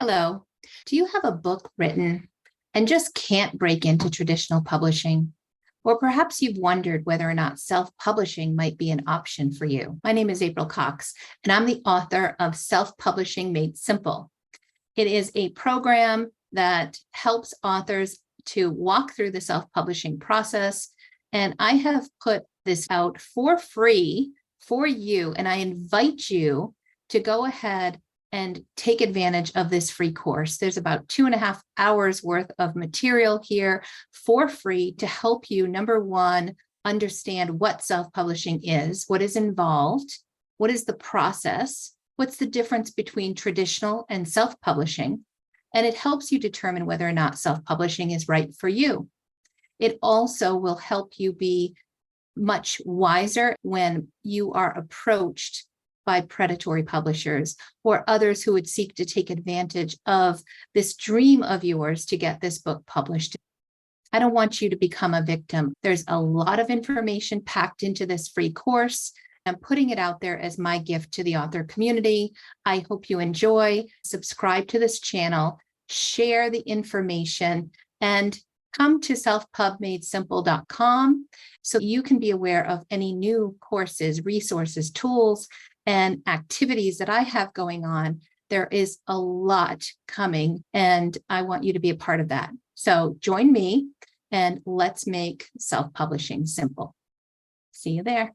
Hello. Do you have a book written and just can't break into traditional publishing? Or perhaps you've wondered whether or not self-publishing might be an option for you. My name is April Cox, and I'm the author of Self-Publishing Made Simple. It is a program that helps authors to walk through the self-publishing process. And I have put this out for free for you, and I invite you to go ahead and take advantage of this free course. There's about 2.5 hours worth of material here for free to help you, number one, understand what self-publishing is, what is involved, what is the process, what's the difference between traditional and self-publishing, and it helps you determine whether or not self-publishing is right for you. It also will help you be much wiser when you are approached by predatory publishers or others who would seek to take advantage of this dream of yours to get this book published. I don't want you to become a victim. There's a lot of information packed into this free course. I'm putting it out there as my gift to the author community. I hope you enjoy. Subscribe to this channel, share the information, and come to selfpubmadesimple.com so you can be aware of any new courses, resources, tools, and activities that I have going on. There is a lot coming, and I want you to be a part of that. So join me and let's make self-publishing simple. See you there.